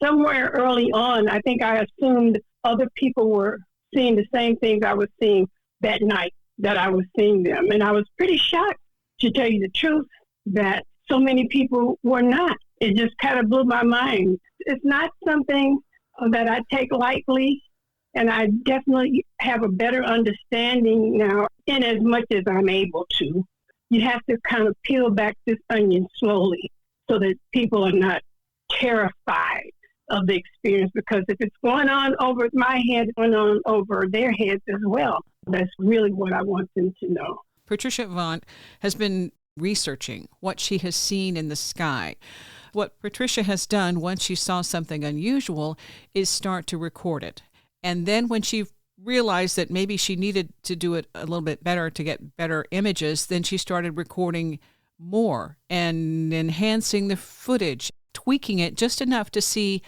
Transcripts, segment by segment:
somewhere early on, I think I assumed other people were seeing the same things I was seeing that night that I was seeing them. And I was pretty shocked, to tell you the truth, that so many people were not. It just kind of blew my mind. It's not something that I take lightly, and I definitely have a better understanding now, in as much as I'm able to. You have to kind of peel back this onion slowly so that people are not terrified of the experience, because if it's going on over my head, it's going on over their heads as well. That's really what I want them to know. Patricia Avant has been researching what she has seen in the sky. What Patricia has done once she saw something unusual is start to record it. And then when she realized that maybe she needed to do it a little bit better to get better images, then she started recording more and enhancing the footage, tweaking it just enough to see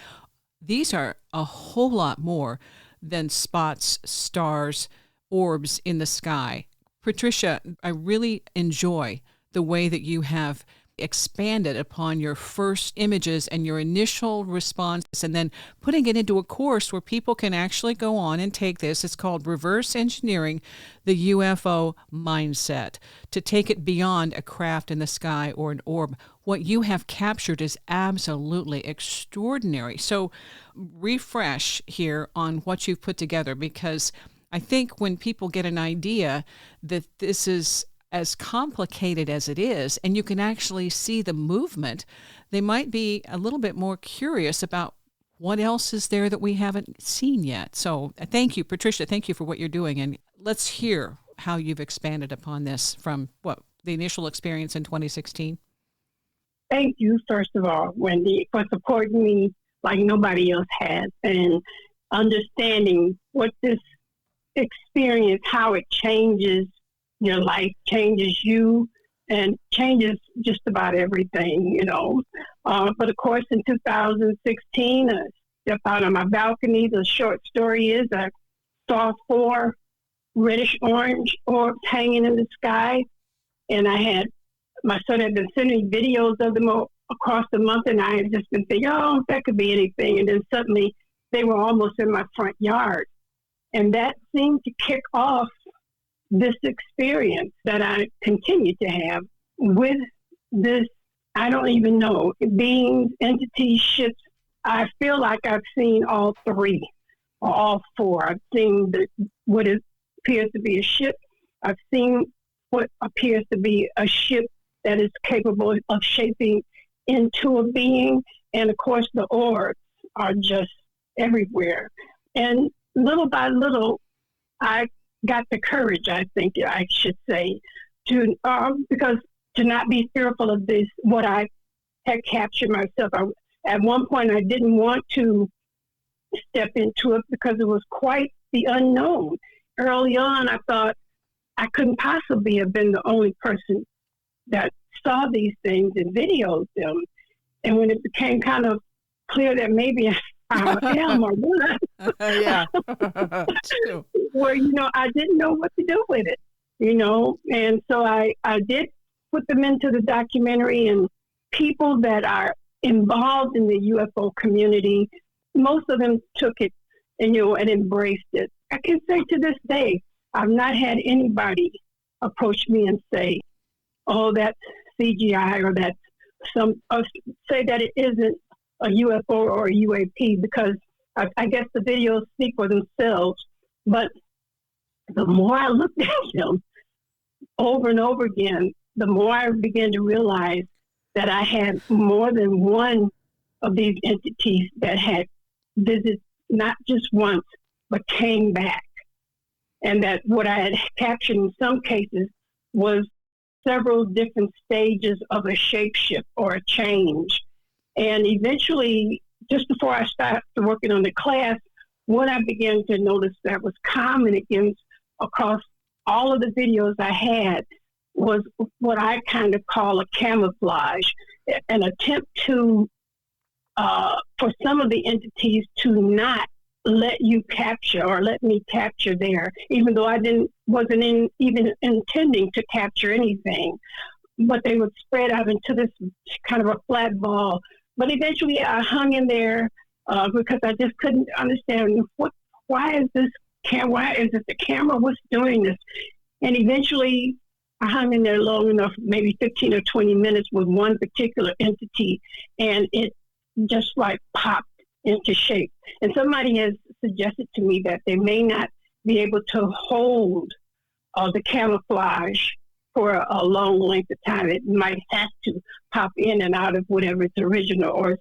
these are a whole lot more than spots, stars, orbs in the sky. Patricia, I really enjoy the way that you have expanded upon your first images and your initial response, and then putting it into a course where people can actually go on and take this. It's called Reverse Engineering the UFO Mindset, to take it beyond a craft in the sky or an orb. What you have captured is absolutely extraordinary. So refresh here on what you've put together, because I think when people get an idea that this is as complicated as it is, and you can actually see the movement, they might be a little bit more curious about what else is there that we haven't seen yet. So thank you, Patricia. Thank you for what you're doing. And let's hear how you've expanded upon this from the initial experience in 2016. Thank you, first of all, Wendy, for supporting me like nobody else has, and understanding what this experience, how it changes your life, changes you, and changes just about everything, But of course, in 2016, I stepped out on my balcony. The short story is I saw 4 reddish-orange orbs hanging in the sky, and my son had been sending me videos of them across the month, and I had just been thinking, oh, that could be anything. And then suddenly they were almost in my front yard. And that seemed to kick off this experience that I continue to have with this, I don't even know, beings, entities, ships. I feel like I've seen all 3 or all 4. I've seen what appears to be a ship. I've seen what appears to be a ship that is capable of shaping into a being. And of course, the orbs are just everywhere. And little by little, I got the courage, I think I should say, to not be fearful of this, what I had captured myself. At one point, I didn't want to step into it because it was quite the unknown. Early on, I thought I couldn't possibly have been the only person that saw these things and videoed them. And when it became kind of clear that maybe I am or not, yeah. where, I didn't know what to do with it, and so I did put them into the documentary, and people that are involved in the UFO community, most of them took it and embraced it. I can say to this day, I've not had anybody approach me and say, oh, that's CGI, or that's say that it isn't a UFO or a UAP, because I guess the videos speak for themselves. But the more I looked at them over and over again, the more I began to realize that I had more than one of these entities that had visited not just once, but came back. And that what I had captured in some cases was several different stages of a shapeshift or a change. And eventually, just before I started working on the class, what I began to notice that was common across all of the videos I had was what I kind of call a camouflage, an attempt to, for some of the entities to not let you capture or let me capture there, even though I wasn't even intending to capture anything. But they would spread out into this kind of a flat ball. But eventually I hung in there because I just couldn't understand why is this the camera? What's doing this? And eventually I hung in there long enough, maybe 15 or 20 minutes with one particular entity, and it just like popped into shape. And somebody has suggested to me that they may not be able to hold the camouflage for a long length of time. It might have to pop in and out of whatever its original or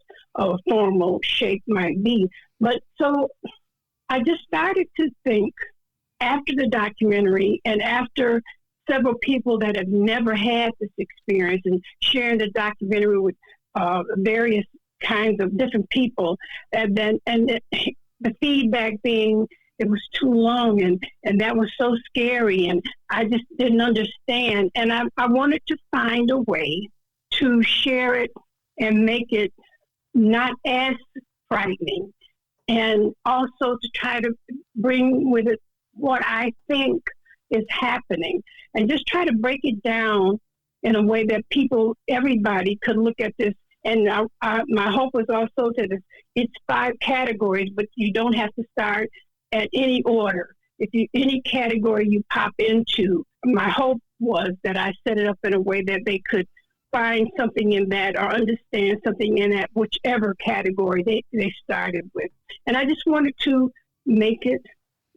formal shape might be. But so I just started to think after the documentary and after several people that have never had this experience and sharing the documentary with various kinds of different people, and the feedback being it was too long and that was so scary and I just didn't understand. And I wanted to find a way to share it and make it not as frightening, and also to try to bring with it what I think is happening, and just try to break it down in a way that everybody could look at this. And my hope was also that it's 5 categories, but you don't have to start at any order. Any category you pop into, my hope was that I set it up in a way that they could find something in that or understand something in that, whichever category they started with. And I just wanted to make it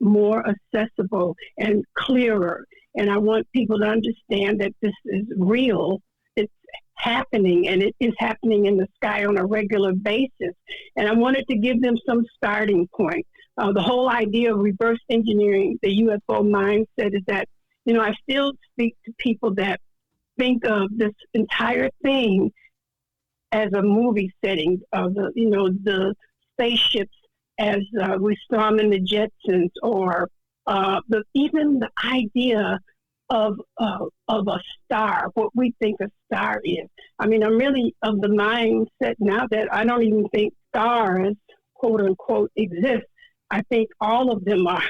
more accessible and clearer. And I want people to understand that this is real. It's happening, and it is happening in the sky on a regular basis. And I wanted to give them some starting point. The whole idea of reverse engineering the UFO mindset is that, I still speak to people that think of this entire thing as a movie setting of the spaceships as we saw them in the Jetsons, or even the idea of a star, what we think a star is. I mean, I'm really of the mindset now that I don't even think stars, quote unquote, exist. I think all of them are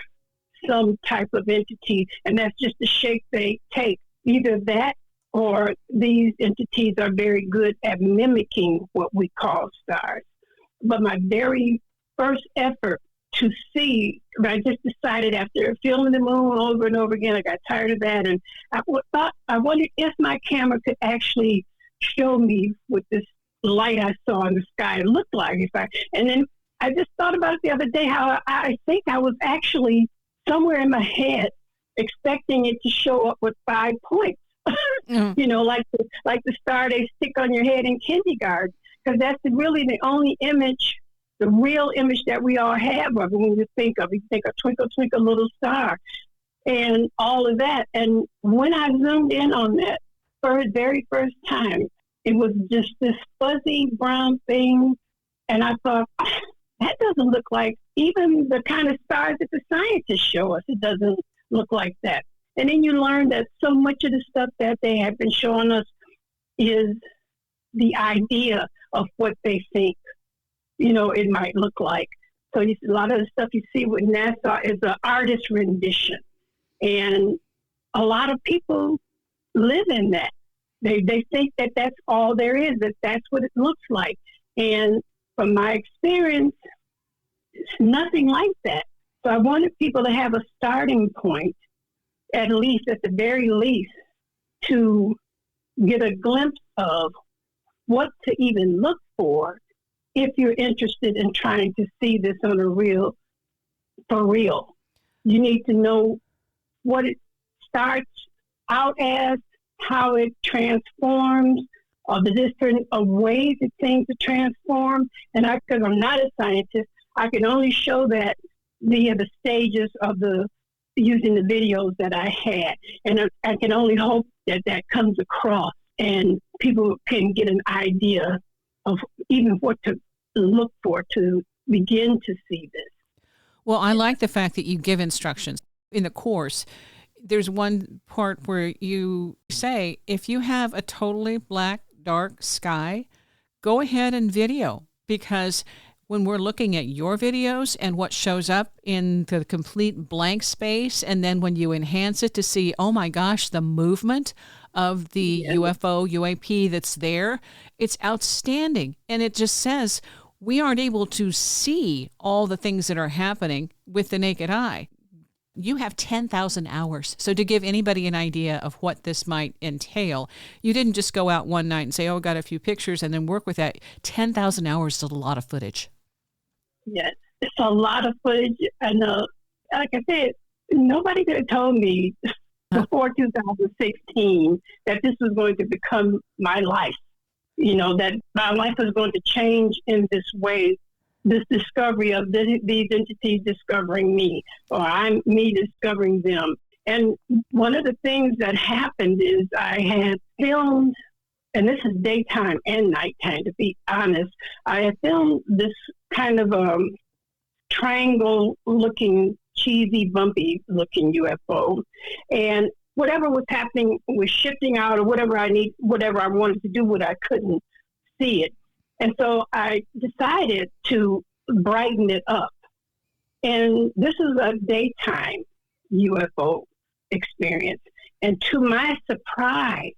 some type of entity, and that's just the shape they take. Either that or these entities are very good at mimicking what we call stars. But my very first effort to see, I just decided after filming the moon over and over again, I got tired of that, and I wondered if my camera could actually show me what this light I saw in the sky looked like. And then I just thought about it the other day, how I think I was actually somewhere in my head expecting it to show up with 5 points, like the star they stick on your head in kindergarten, because that's really the only image, the real image that we all have of it when you think of Twinkle, Twinkle, Little Star and all of that. And when I zoomed in on that for the very first time, it was just this fuzzy brown thing. And I thought, that doesn't look like even the kind of stars that the scientists show us. It doesn't look like that. And then you learn that so much of the stuff that they have been showing us is the idea of what they think, it might look like. So a lot of the stuff you see with NASA is an artist rendition. And a lot of people live in that. They think that that's all there is, that that's what it looks like. And from my experience, it's nothing like that. So I wanted people to have a starting point, at the very least, to get a glimpse of what to even look for if you're interested in trying to see this for real. You need to know what it starts out as, how it transforms, or the different ways that things are transformed. And because I'm not a scientist, I can only show that via the stages of using the videos that I had. And I can only hope that comes across and people can get an idea of even what to look for to begin to see this. Well, I like the fact that you give instructions in the course. There's one part where you say, if you have a totally black, dark sky, go ahead and video, because when we're looking at your videos and what shows up in the complete blank space, and then when you enhance it to see, oh my gosh, the movement of the UFO, UAP that's there, it's outstanding. And it just says, we aren't able to see all the things that are happening with the naked eye. You have 10,000 hours. So to give anybody an idea of what this might entail, you didn't just go out one night and say, oh, I got a few pictures and then work with that. 10,000 hours is a lot of footage. Yes, it's a lot of footage. And like I said, nobody could have told me before 2016 that this was going to become my life. That my life was going to change in this way. This discovery of these entities discovering me, or me discovering them. And one of the things that happened is I had filmed, and this is daytime and nighttime, to be honest. I had filmed this kind of triangle-looking, cheesy, bumpy-looking UFO. And whatever was happening was shifting out, or whatever I wanted to do, what I couldn't see it. And so I decided to brighten it up. And this is a daytime UFO experience. And to my surprise,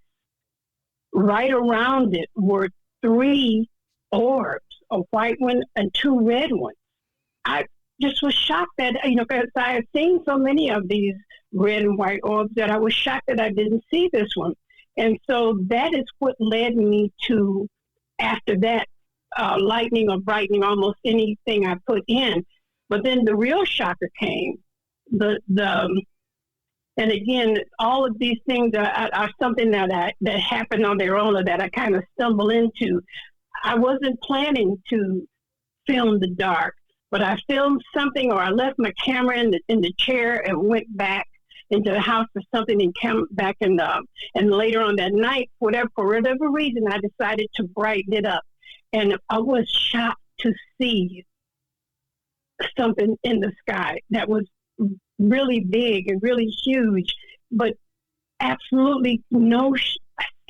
right around it were 3 orbs, a white one and 2 red ones. I just was shocked that, because I had seen so many of these red and white orbs that I was shocked that I didn't see this one. And so that is what led me to, after that, lightning or brightening almost anything I put in. But then the real shocker came. And again, all of these things are something that happened on their own, or that I kind of stumble into. I wasn't planning to film the dark, but I filmed something, or I left my camera in the chair and went back into the house or something, and came back and later on that night, for whatever reason, I decided to brighten it up. And I was shocked to see something in the sky that was really big and really huge, but absolutely no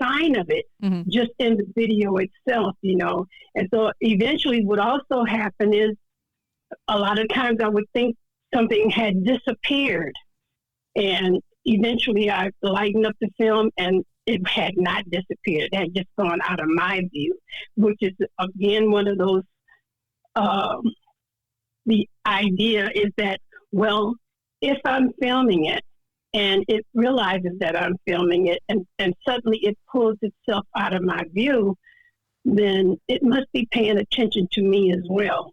sign of it, just in the video itself, And so eventually what also happened is, a lot of times I would think something had disappeared. And eventually I lightened up the film, and it had not disappeared. It had just gone out of my view, which is, again, one of those, the idea is that, well, if I'm filming it and it realizes that I'm filming it, and suddenly it pulls itself out of my view, then it must be paying attention to me as well,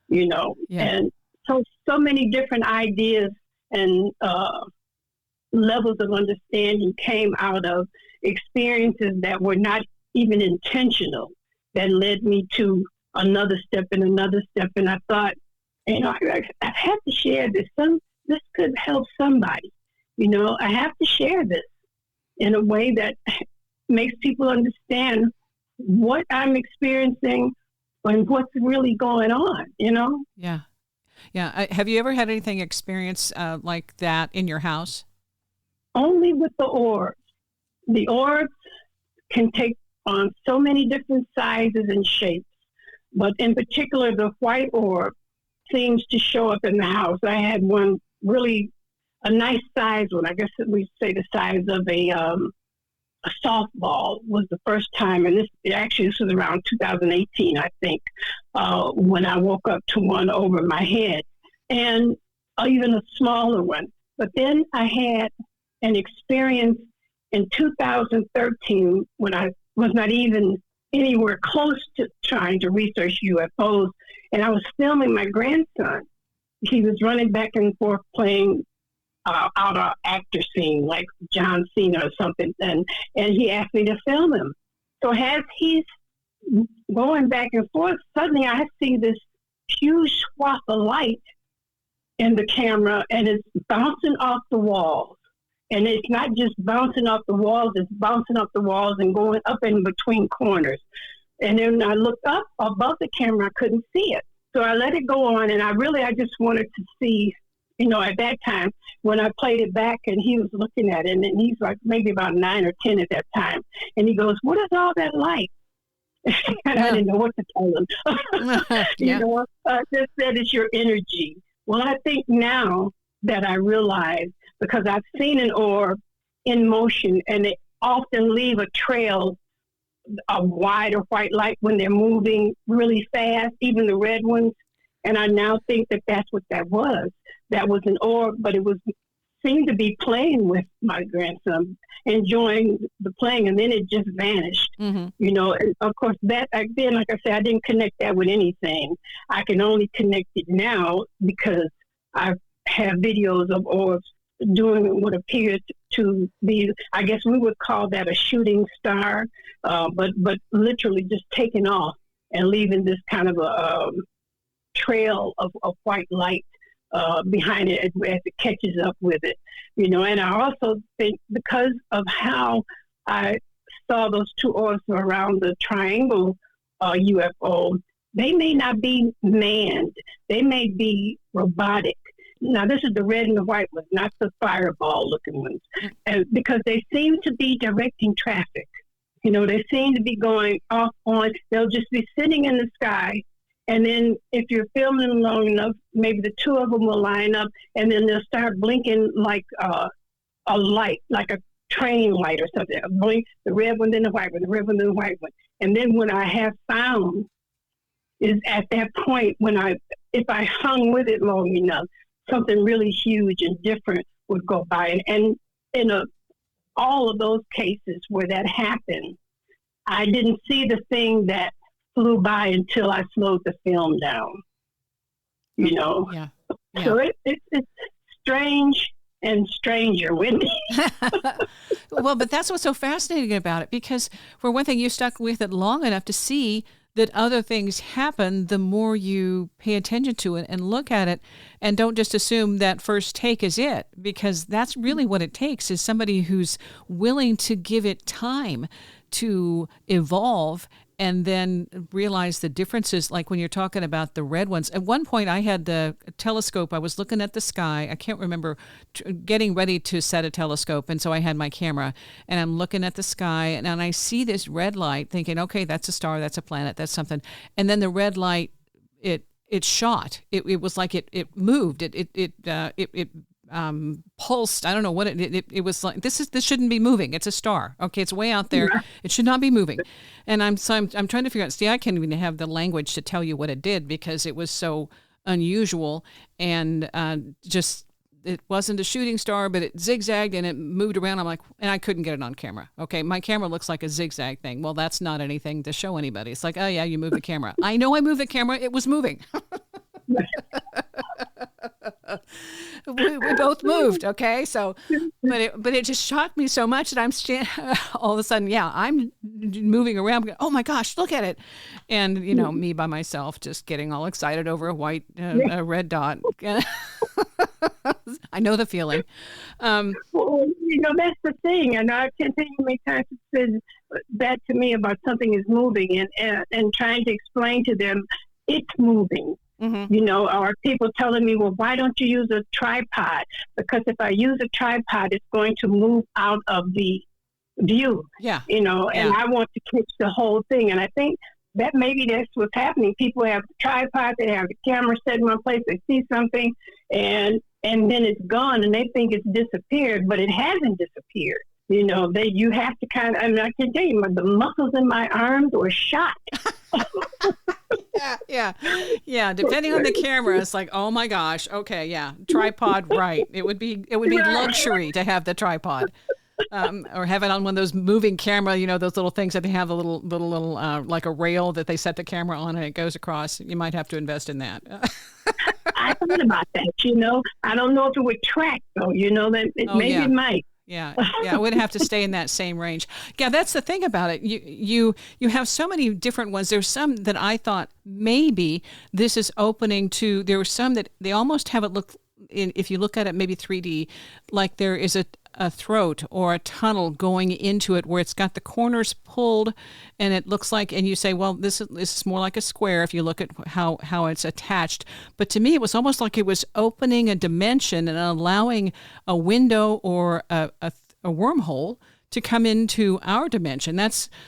Yeah. And so many different ideas and levels of understanding came out of experiences that were not even intentional, that led me to another step and another step. And I thought, I have to share this. This could help somebody. I have to share this in a way that makes people understand what I'm experiencing and what's really going on, Yeah. Yeah. Have you ever had anything experience like that in your house? Only with the orbs. The orbs can take on so many different sizes and shapes, but in particular, the white orb seems to show up in the house. I had one really, a nice size one. I guess we say the size of a softball was the first time, and this was around 2018, I think, when I woke up to one over my head, and even a smaller one. But then I had an experience in 2013 when I was not even anywhere close to trying to research UFOs, and I was filming my grandson. He was running back and forth playing out an actor scene like John Cena or something, and he asked me to film him. So as he's going back and forth, suddenly I see this huge swath of light in the camera, and it's bouncing off the walls. And it's not just bouncing off the walls, it's bouncing off the walls and going up in between corners. And then I looked up above the camera, I couldn't see it. So I let it go on, and I just wanted to see, at that time, when I played it back and he was looking at it, and he's like maybe about 9 or 10 at that time. And he goes, "What is all that light?" And I didn't know what to tell him. I just said, "It's your energy." Well, I think now that I realize, because I've seen an orb in motion, and they often leave a trail a wider white light when they're moving really fast, even the red ones. And I now think that that's what that was. That was an orb, but it was seemed to be playing with my grandson, enjoying the playing, and then it just vanished. And of course, that again, like I said, I didn't connect that with anything. I can only connect it now because I have videos of orbs doing what appeared to be, I guess we would call that a shooting star, but literally just taking off and leaving this kind of a trail of white light behind it as it catches up with it. And I also think because of how I saw those two orbs around the triangle UFO, they may not be manned. They may be robotic. Now, this is the red and the white ones, not the fireball-looking ones, because they seem to be directing traffic. They seem to be going off on, they'll just be sitting in the sky, and then if you're filming them long enough, maybe the two of them will line up, and then they'll start blinking like a light, like a train light or something. Blink, the red one, then the white one, the red one, then the white one. And then what I have found is at that point, if I hung with it long enough, something really huge and different would go by. And in all of those cases where that happened, I didn't see the thing that flew by until I slowed the film down. Yeah. So it's strange and stranger, Wendy. Well, but that's what's so fascinating about it, because for one thing, you stuck with it long enough to see that other things happen the more you pay attention to it and look at it, and don't just assume that first take is it, because that's really what it takes, is somebody who's willing to give it time to evolve and then realize the differences. Like when you're talking about the red ones, at one point I had the telescope, I was looking at the sky, I can't remember, getting ready to set a telescope, and so I had my camera and I'm looking at the sky, and I see this red light thinking, okay, that's a star, that's a planet, that's something, and then the red light, it shot, it was like it moved, it pulsed. I don't know what it was like. This shouldn't be moving. It's a star. Okay, it's way out there. It should not be moving. And I'm trying to figure out. See, I can't even have the language to tell you what it did, because it was so unusual, and just it wasn't a shooting star, but it zigzagged and it moved around. I'm like, and I couldn't get it on camera. Okay, my camera looks like a zigzag thing. Well, that's not anything to show anybody. It's like, oh yeah, you moved the camera. I know I moved the camera. It was moving. We both moved, okay? So, but it just shocked me so much that I'm all of a sudden, I'm moving around. Going, oh my gosh, look at it! And me by myself, just getting all excited over a red dot. I know the feeling. Well, that's the thing, and I continue to make times said that to me about something is moving, and trying to explain to them it's moving. Mm-hmm. Or people telling me, well, why don't you use a tripod? Because if I use a tripod, it's going to move out of the view. Yeah. And I want to catch the whole thing. And I think that maybe that's what's happening. People have the tripod, they have the camera set in one place, they see something, and then it's gone, and they think it's disappeared, but it hasn't disappeared. You have to kind of, I can tell you, the muscles in my arms were shot. Yeah. Depending on the camera, it's like, oh my gosh. Okay. Yeah. Tripod. Right. It would be luxury to have the tripod, or have it on one of those moving camera, those little things that they have a little, like a rail that they set the camera on and it goes across. You might have to invest in that. I thought about that, I don't know if it would track though, that it might. Yeah, it would have to stay in that same range. Yeah, that's the thing about it. You have so many different ones. There's some that I thought maybe this is opening to. There were some that they almost have it look, if you look at it maybe 3D, like there is a throat or a tunnel going into it where it's got the corners pulled, and it looks like, and you say, well, this is more like a square if you look at how it's attached. But to me, it was almost like it was opening a dimension and allowing a window or a wormhole to come into our dimension.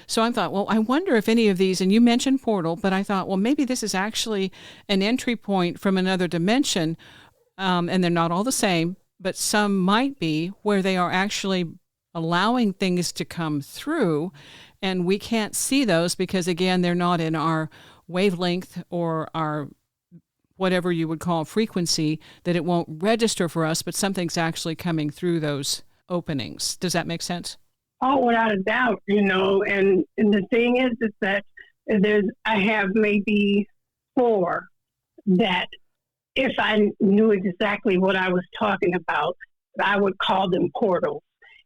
So I thought, well, I wonder if any of these, and you mentioned portal, but I thought, well, maybe this is actually an entry point from another dimension, and they're not all the same, but some might be where they are actually allowing things to come through, And we can't see those because, again, they're not in our wavelength or our whatever you would call frequency, that it won't register for us, but something's actually coming through those openings. Does that make sense? Oh, without a doubt, and the thing is that I have maybe 4 that if I knew exactly what I was talking about, I would call them portals.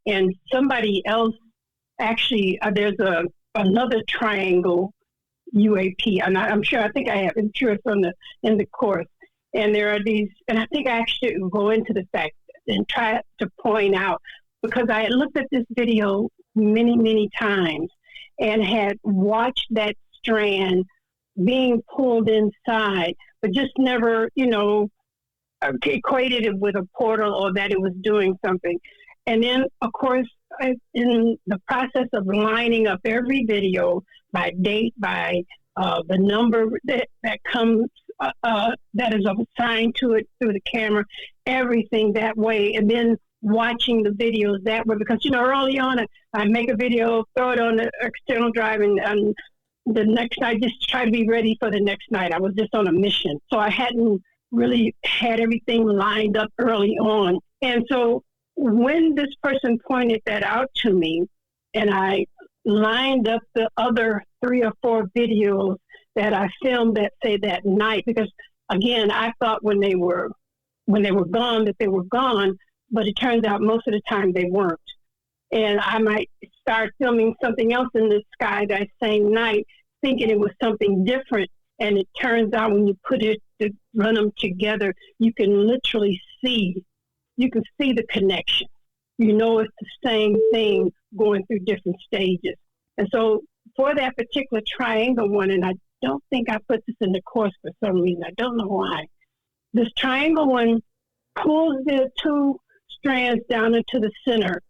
And somebody else, actually, there's another triangle UAP, and I'm sure, I think I have, I'm sure it's in the course. And there are these, and I think I actually go into the fact and try to point out, because I had looked at this video many, many times and had watched that strand being pulled inside, but just never, equated it with a portal or that it was doing something. And then, of course, in the process of lining up every video by date, by the number that comes, that is assigned to it through the camera, everything that way, and then watching the videos that way. Because, early on, I make a video, throw it on the external drive, and the next night, just try to be ready for the next night. I was just on a mission. So I hadn't really had everything lined up early on. And so when this person pointed that out to me, and I lined up the other 3 or 4 videos that I filmed that night, because again, I thought when they were gone that they were gone, but it turns out most of the time they weren't. And I might start filming something else in the sky that same night, thinking it was something different. And it turns out when you run them together, you can literally see the connection. It's the same thing going through different stages. And so for that particular triangle one, and I don't think I put this in the course for some reason, I don't know why, this triangle one pulls the 2 strands down into the center,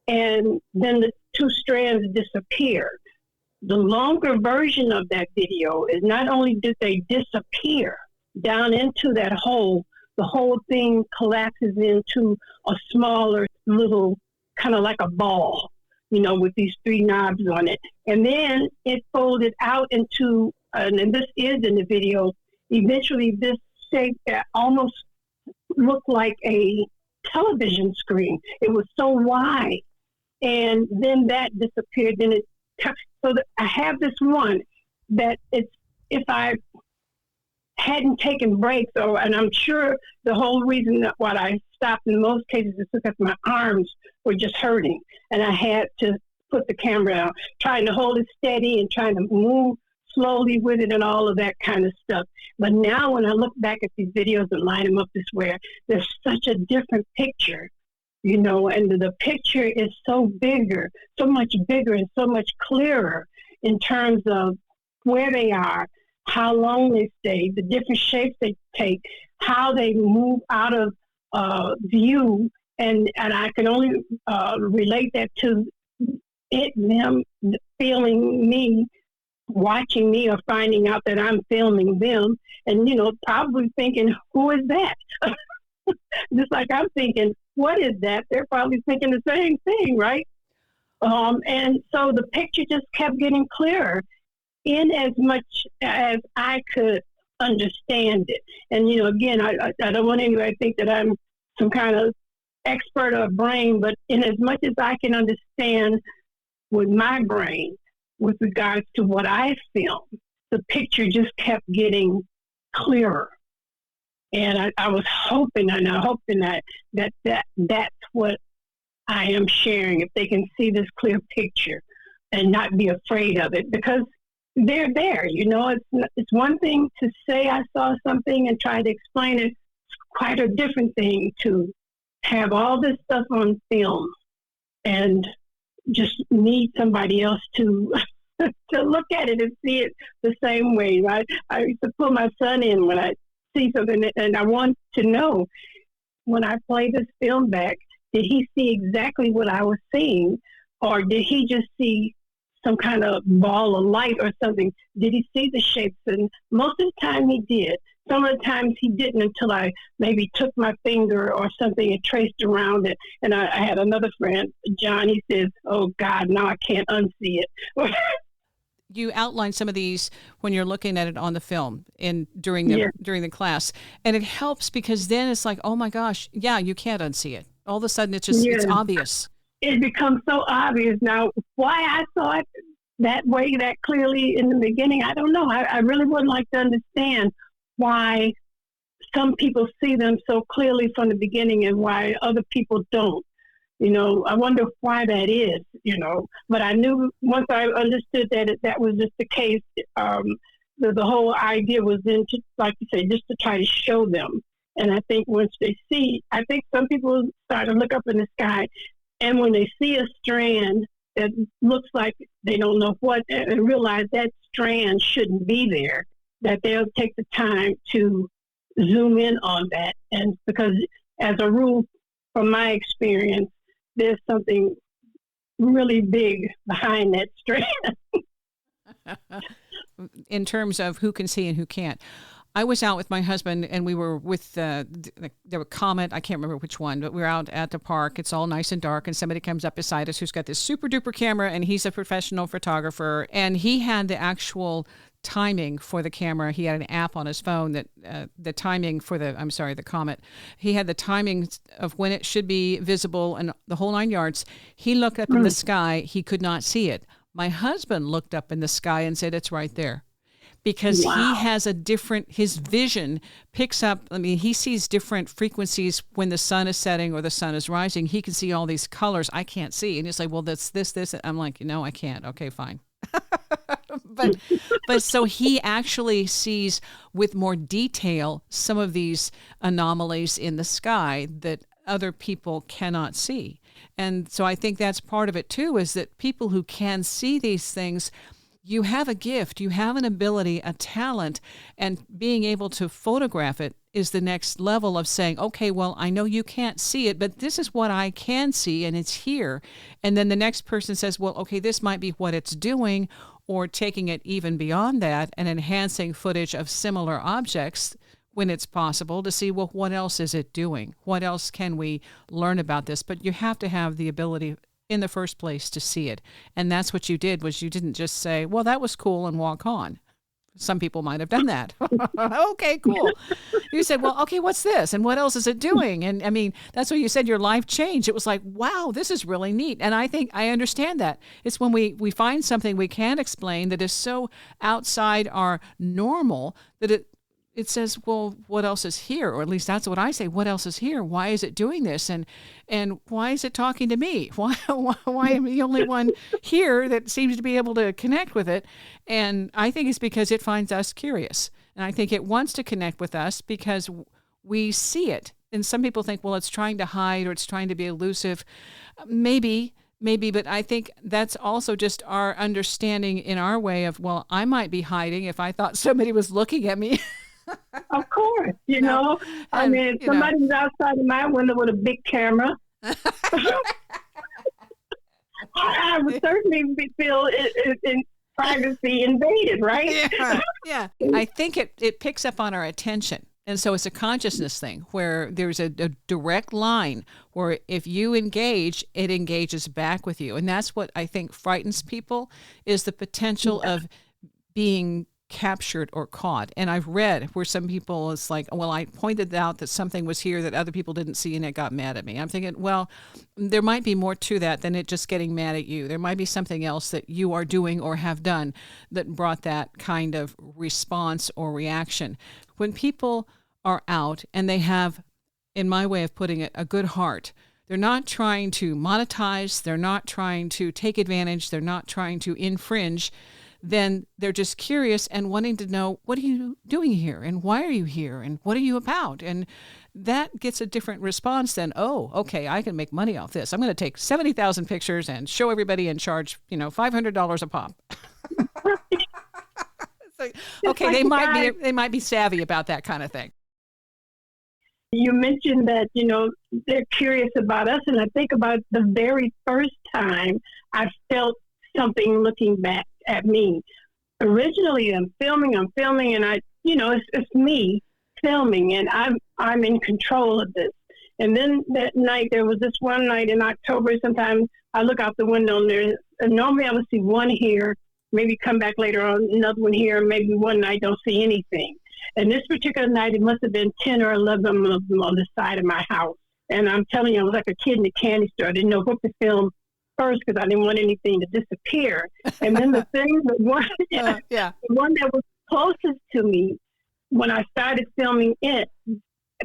and then the 2 strands disappear. The longer version of that video is not only did they disappear down into that hole, the whole thing collapses into a smaller little, kind of like a ball, with these 3 knobs on it. And then it folded out into, and this is in the video, eventually this shape that almost looked like a television screen. It was so wide. And then that disappeared. Then so that I have this one that if I hadn't taken breaks, and I'm sure the whole reason that why I stopped in most cases is because my arms were just hurting, and I had to put the camera out, trying to hold it steady and trying to move slowly with it and all of that kind of stuff. But now when I look back at these videos and line them up this way, there's such a different picture, and the picture is so much bigger and so much clearer in terms of where they are, how long they stay, the different shapes they take, how they move out of view. And I can only relate that to them feeling me, watching me, or finding out that I'm filming them, and, probably thinking, who is that? Just like I'm thinking, what is that? They're probably thinking the same thing, right? And so the picture just kept getting clearer in as much as I could understand it. And, again, I don't want anybody to think that I'm some kind of expert or brain, but in as much as I can understand with my brain with regards to what I filmed, the picture just kept getting clearer. And I was hoping, that's what I am sharing, if they can see this clear picture and not be afraid of it, because they're there. It's one thing to say I saw something and try to explain it. It's quite a different thing to have all this stuff on film and just need somebody else to to look at it and see it the same way. Right? I used to pull my son in when I see something, and I want to know, when I play this film back, did he see exactly what I was seeing, or did he just see some kind of ball of light or something? Did he see the shapes? And most of the time he did. some of the times he didn't until I maybe took my finger or something and traced around it. And I had another friend, John, he says, oh God, now I can't unsee it. You outline some of these when you're looking at it on the film during the class. And it helps because then it's like, oh my gosh, yeah, you can't unsee it. All of a sudden it's obvious. It becomes so obvious now. Why I saw it that way, that clearly in the beginning, I don't know. I really would like to understand why some people see them so clearly from the beginning and why other people don't. I wonder why that is, But I knew once I understood that was just the case, the whole idea was then to, like you say, just to try to show them. And I think once they see, I think some people start to look up in the sky, and when they see a strand that looks like they don't know what, and realize that strand shouldn't be there, that they'll take the time to zoom in on that. And because as a rule, from my experience, there's something really big behind that strand. In terms of who can see and who can't. I was out with my husband and we were with, there were Comet, I can't remember which one, but we were out at the park. It's all nice and dark and somebody comes up beside us who's got this super duper camera and he's a professional photographer and he had the actual timing for the camera. He had an app on his phone that the timing for the Comet. He had the timing of when it should be visible and the whole 9 yards. He looked up in the sky. He could not see it. My husband looked up in the sky and said, it's right there. Because he has his vision picks up, he sees different frequencies when the sun is setting or the sun is rising. He can see all these colors I can't see. And he's like, well, that's this. I'm like, no, I can't. Okay, fine. But so he actually sees with more detail some of these anomalies in the sky that other people cannot see. And so I think that's part of it too, is that people who can see these things, you have a gift, you have an ability, a talent, and being able to photograph it is the next level of saying, okay, well, I know you can't see it, but this is what I can see and it's here. And then the next person says, well, okay, this might be what it's doing, or taking it even beyond that and enhancing footage of similar objects when it's possible to see, well, what else is it doing? What else can we learn about this? But you have to have the ability in the first place to see it. And that's what you did, was you didn't just say, well, that was cool and walk on. Some people might have done that. Okay, cool. You said, well, okay, what's this? And what else is it doing? And I mean, that's what you said, your life changed. It was like, wow, this is really neat. And I think I understand that. It's when we find something we can't explain that is so outside our normal that it says, well, what else is here? Or at least that's what I say. What else is here? Why is it doing this? And why is it talking to me? Why am I the only one here that seems to be able to connect with it? And I think it's because it finds us curious. And I think it wants to connect with us because we see it. And some people think, well, it's trying to hide or it's trying to be elusive. Maybe, but I think that's also just our understanding in our way of, well, I might be hiding if I thought somebody was looking at me. Of course, I mean, if somebody's outside of my window with a big camera, I would certainly feel in privacy invaded, right? Yeah. I think it picks up on our attention. And so it's a consciousness thing where there's a direct line where if you engage, it engages back with you. And that's what I think frightens people, is the potential of being captured or caught. And I've read where some people, it's like, well, I pointed out that something was here that other people didn't see and it got mad at me. I'm thinking, well, there might be more to that than it just getting mad at you. There might be something else that you are doing or have done that brought that kind of response or reaction. When people are out and they have, in my way of putting it, a good heart, they're not trying to monetize, they're not trying to take advantage, they're not trying to infringe, then they're just curious and wanting to know, what are you doing here? And why are you here? And what are you about? And that gets a different response than, oh, okay, I can make money off this. I'm going to take 70,000 pictures and show everybody and charge, $500 a pop. Like, okay, they might be savvy about that kind of thing. You mentioned that, they're curious about us. And I think about the very first time I felt something looking back at me. Originally, I'm filming, and it's me. filming, and I'm in control of this. And then that night, there was this one night in October. Sometimes I look out the window and normally I would see one here, maybe come back later on, another one here, maybe one night don't see anything. And this particular night, it must have been 10 or 11 of them on the side of my house. And I'm telling you, I was like a kid in a candy store. I didn't know what to film first because I didn't want anything to disappear. And then the one that was closest to me, when I started filming it,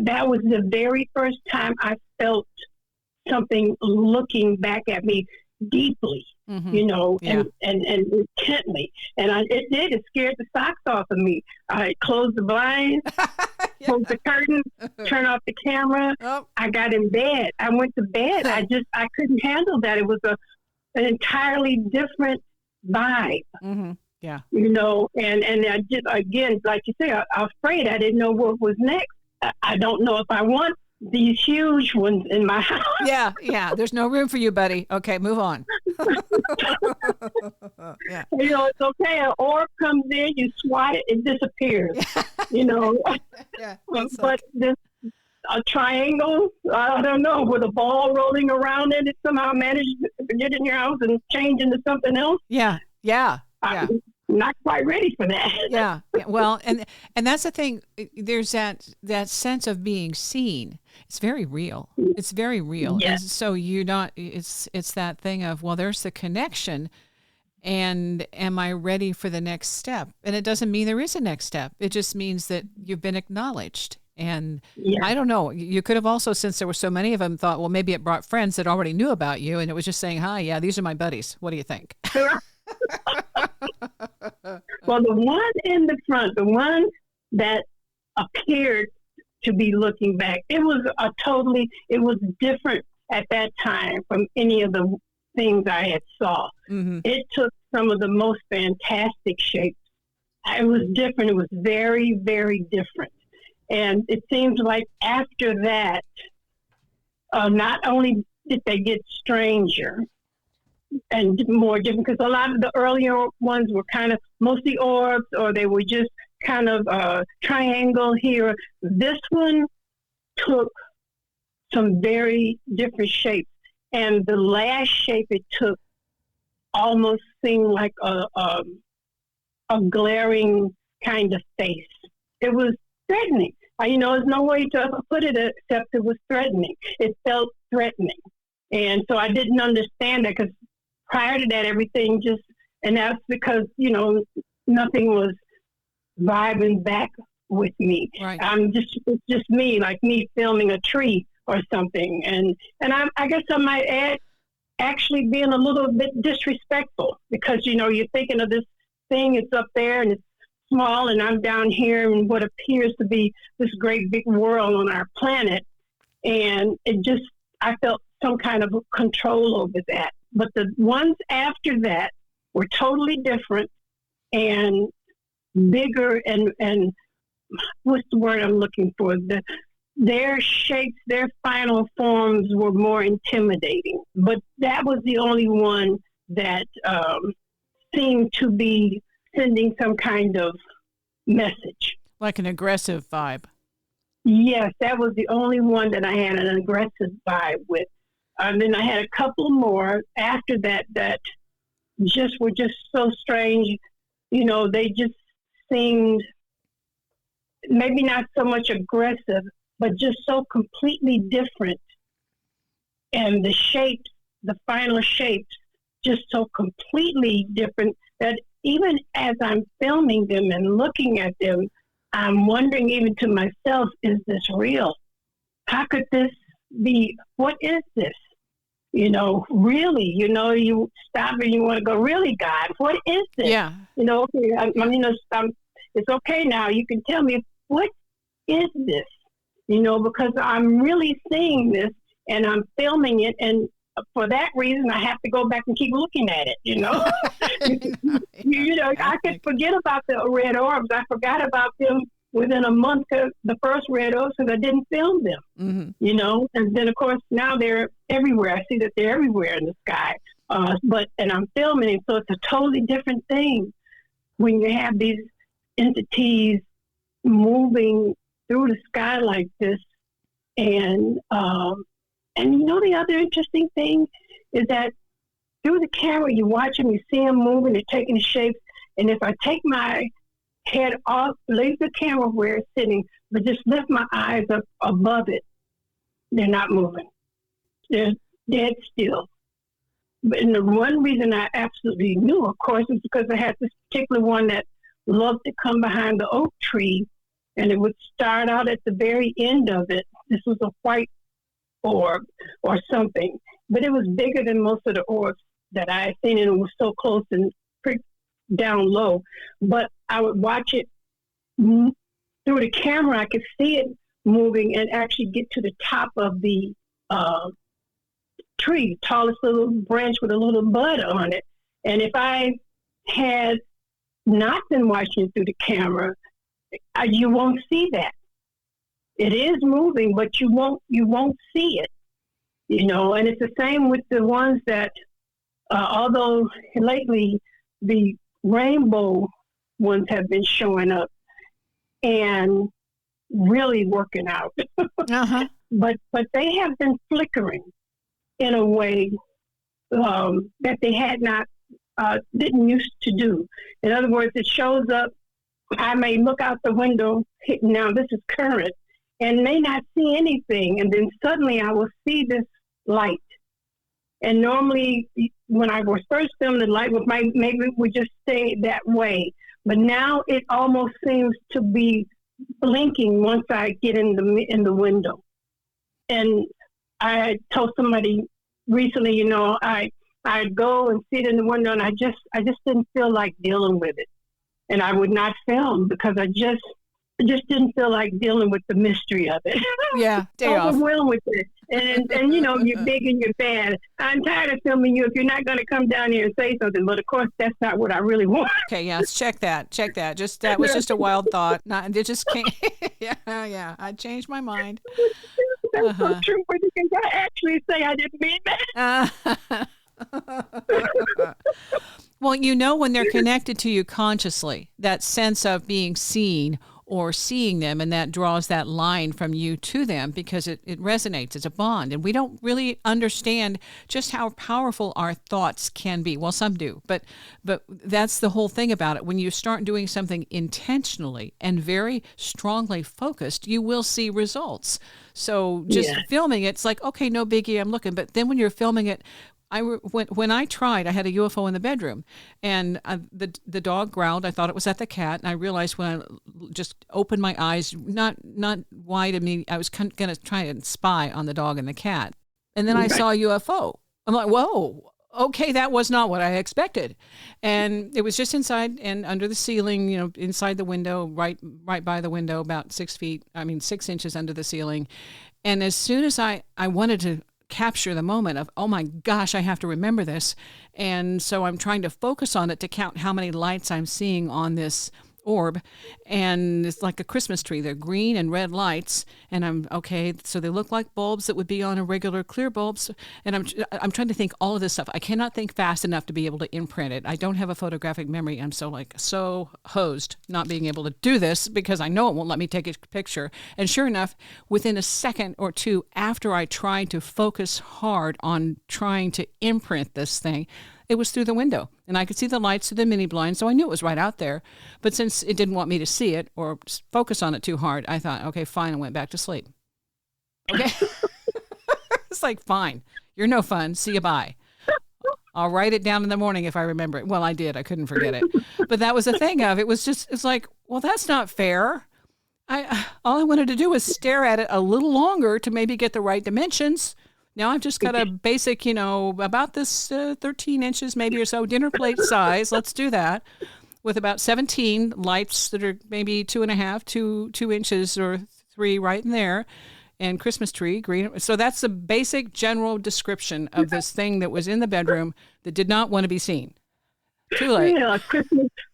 that was the very first time I felt something looking back at me deeply, and intently. And it scared the socks off of me. I closed the blinds, closed the curtains, turned off the camera. Oh. I got in bed. I went to bed. I couldn't handle that. It was an entirely different vibe. Mm-hmm. Yeah. And I just, again, like you say, I was afraid. I didn't know what was next. I don't know if I want these huge ones in my house. Yeah. There's no room for you, buddy. Okay, move on. Yeah. It's okay. An orb comes in, you swat it, it disappears. Yeah. But this a triangle, I don't know, with a ball rolling around in it, somehow managed to get in your house and change into something else. Yeah. I'm not quite ready for that. Yeah. Well, and that's the thing. There's that sense of being seen. It's very real. It's very real. Yes. And so it's that thing of, well, there's the connection, and am I ready for the next step? And it doesn't mean there is a next step. It just means that you've been acknowledged. And I don't know, you could have also, since there were so many of them, thought, well, maybe it brought friends that already knew about you, and it was just saying, hi, yeah, these are my buddies. What do you think? Well, the one in the front, the one that appeared to be looking back, it was different at that time from any of the things I had saw. Mm-hmm. It took some of the most fantastic shapes. It was different. It was very, very different. And it seems like after that, not only did they get stranger and more different, because a lot of the earlier ones were kind of mostly orbs, or they were just kind of triangle here. This one took some very different shapes. And the last shape it took almost seemed like a glaring kind of face. It was threatening. There's no way to put it except it was threatening. It felt threatening. And so I didn't understand that, because prior to that, everything just, and that's because, nothing was vibing back with me. Right. It's just me, like me filming a tree or something. And I guess I might add actually being a little bit disrespectful, because, you're thinking of this thing, it's up there and it's small, and I'm down here in what appears to be this great big world on our planet. And I felt some kind of control over that. But the ones after that were totally different and bigger, and what's the word I'm looking for? Their shapes, their final forms were more intimidating. But that was the only one that seemed to be sending some kind of message. Like an aggressive vibe. Yes, that was the only one that I had an aggressive vibe with. And then I had a couple more after that were just so strange. They just seemed maybe not so much aggressive, but just so completely different. And the shapes, the final shapes, just so completely different that even as I'm filming them and looking at them, I'm wondering even to myself, is this real? How could this be? What is this? Really, you stop and you want to go, really, God, what is this? Yeah. Okay, it's okay now. You can tell me, what is this? Because I'm really seeing this and I'm filming it, and for that reason, I have to go back and keep looking at it, I could forget about the red orbs. I forgot about them within a month, the first red orbs, because I didn't film them, And then, of course, now they're everywhere. I see that they're everywhere in the sky. And I'm filming it, so it's a totally different thing when you have these entities moving through the sky like this. And the other interesting thing is that through the camera, you watch them, you see them moving, they're taking shapes. And if I take my head off, leave the camera where it's sitting, but just lift my eyes up above it, they're not moving. They're dead still. And the one reason I absolutely knew, of course, is because I had this particular one that loved to come behind the oak tree, and it would start out at the very end of it. This was a white orb or something, but it was bigger than most of the orbs that I had seen, and it was so close and pretty down low. But I would watch it through the camera. I could see it moving and actually get to the top of the tree, tallest little branch with a little bud on it. And if I had not been watching through the camera, you won't see that. It is moving, but you won't see it. And it's the same with the ones that, although lately the rainbow ones have been showing up and really working out. Uh-huh. But they have been flickering in a way that they had not, didn't used to do. In other words, it shows up, I may look out the window, now this is current, and may not see anything, and then suddenly I will see this light. And normally, when I was first filming, the light would just stay that way. But now it almost seems to be blinking once I get in the window. And I told somebody recently, I'd go and sit in the window, and I just didn't feel like dealing with it, and I would not film because I just didn't feel like dealing with the mystery of it. Yeah, day off. Overwhelmed with it, and you're big and you're bad. I'm tired of filming you if you're not going to come down here and say something. But of course, that's not what I really want. Okay, yes, check that. That was just a wild thought. It just came. yeah. I changed my mind. That's so true. But you can actually say I didn't mean that. Well, when they're connected to you consciously, that sense of being seen or seeing them, and that draws that line from you to them because it resonates. It's a bond. And we don't really understand just how powerful our thoughts can be. Well, some do, but that's the whole thing about it. When you start doing something intentionally and very strongly focused, you will see results. So just filming it's like, okay, no biggie, I'm looking. But then when you're filming it, when I tried, I had a UFO in the bedroom, and the dog growled. I thought it was at the cat, and I realized when I just opened my eyes, not wide of me, I was going to try and spy on the dog and the cat, and then I saw a UFO. I'm like, whoa, okay, that was not what I expected, and it was just inside and under the ceiling, inside the window, right by the window, about 6 inches under the ceiling, and as soon as I wanted to capture the moment of, oh my gosh, I have to remember this. And so I'm trying to focus on it to count how many lights I'm seeing on this orb. And it's like a Christmas tree. They're green and red lights. And I'm, okay, so they look like bulbs that would be on a regular clear bulbs. And I'm trying to think all of this stuff. I cannot think fast enough to be able to imprint it. I don't have a photographic memory. I'm so hosed not being able to do this because I know it won't let me take a picture. And sure enough, within a second or two after I tried to focus hard on trying to imprint this thing, it was through the window, and I could see the lights through the mini blind, so I knew it was right out there. But since it didn't want me to see it or focus on it too hard, I thought, okay, fine, and went back to sleep. Okay? It's like, fine, you're no fun, see you, bye. I'll write it down in the morning if I remember it. Well, I did, I couldn't forget it. But that was the thing of, it's like, well, that's not fair. All I wanted to do was stare at it a little longer to maybe get the right dimensions. Now I've just got a basic, about this 13 inches maybe or so, dinner plate size. Let's do that. With about 17 lights that are maybe 2 inches or 3 right in there. And Christmas tree, green. So that's the basic general description of this thing that was in the bedroom that did not want to be seen. Too late. Yeah,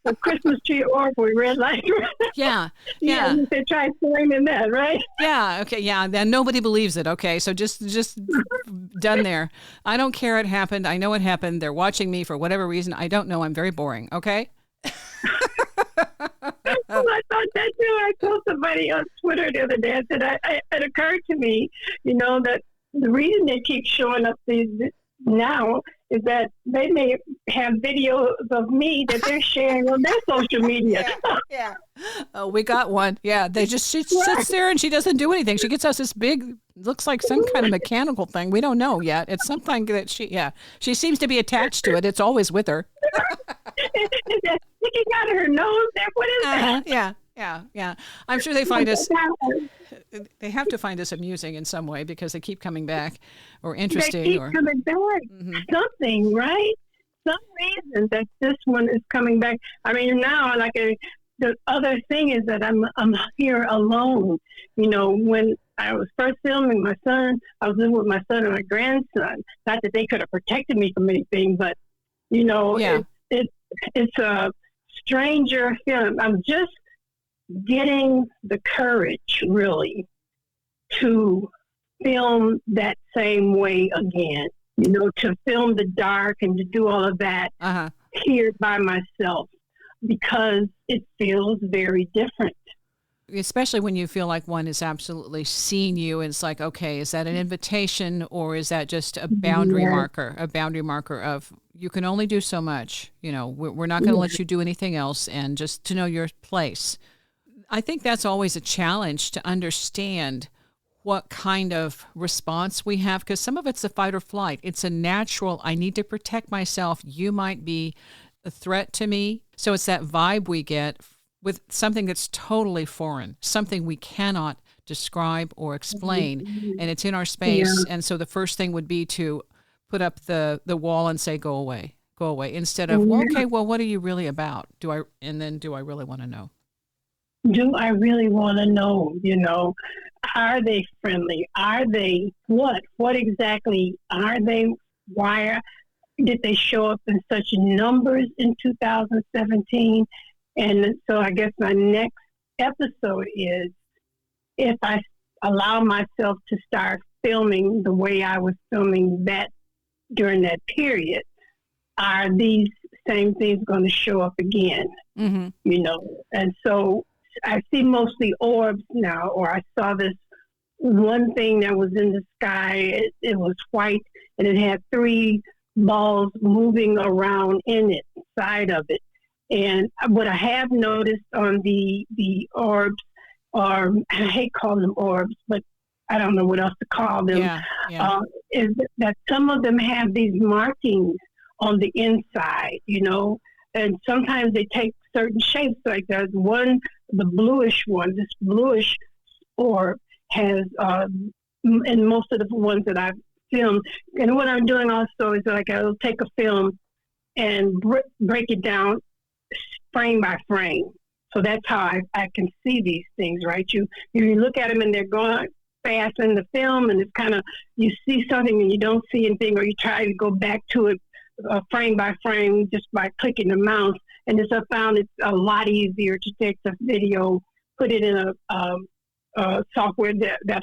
a Christmas tree orb with red light. Yeah. They try explaining that, right? Yeah. Okay. Yeah. Then nobody believes it. Okay. So just done there. I don't care. It happened. I know it happened. They're watching me for whatever reason. I don't know. I'm very boring. Okay. I thought that too. I told somebody on Twitter the other day, I said, it occurred to me, that the reason they keep showing up these now is that they may have videos of me that they're sharing on their social media. Yeah. Oh, we got one. Yeah, she sits there and she doesn't do anything. She gets us this big, looks like some kind of mechanical thing. We don't know yet. It's something that she seems to be attached to it. It's always with her. Sticking out of her nose there. What is that? Yeah. I'm sure they find us. They have to find us amusing in some way because they keep coming back, or interesting. They keep coming back. Mm-hmm. Something, right? Some reason that this one is coming back. I mean, now, the other thing is that I'm here alone. When I was first filming my son, I was living with my son and my grandson. Not that they could have protected me from anything, but it's a stranger feeling. I'm just getting the courage, really, to film that same way again. To film the dark and to do all of that here by myself, because it feels very different. Especially when you feel like one has absolutely seen you, and it's like, okay, is that an invitation or is that just a boundary marker? A boundary marker of you can only do so much. We're not going to let you do anything else, and just to know your place. I think that's always a challenge to understand what kind of response we have, because some of it's a fight or flight. It's a natural, I need to protect myself. You might be a threat to me. So it's that vibe we get with something that's totally foreign, something we cannot describe or explain, and it's in our space. And so the first thing would be to put up the wall and say, go away, instead of, what are you really about? Do I really want to know? Do I really want to know, are they friendly? Are they what? What exactly are they? Why did they show up in such numbers in 2017? And so I guess my next episode is, if I allow myself to start filming the way I was filming that during that period, are these same things going to show up again? Mm-hmm. And so I see mostly orbs now, or I saw this one thing that was in the sky. It was white, and it had 3 balls moving around in it, side of it. And what I have noticed on the orbs, or I hate calling them orbs, but I don't know what else to call them, is that some of them have these markings on the inside, and sometimes they take certain shapes. Like there's one, the bluish one, this bluish orb has, in most of the ones that I've filmed. And what I'm doing also is I'll take a film and break it down frame by frame. So that's how I can see these things, right? You look at them and they're going fast in the film, and it's kind of, you see something and you don't see anything, or you try to go back to it frame by frame just by clicking the mouse. And I found it's a lot easier to take the video, put it in a software that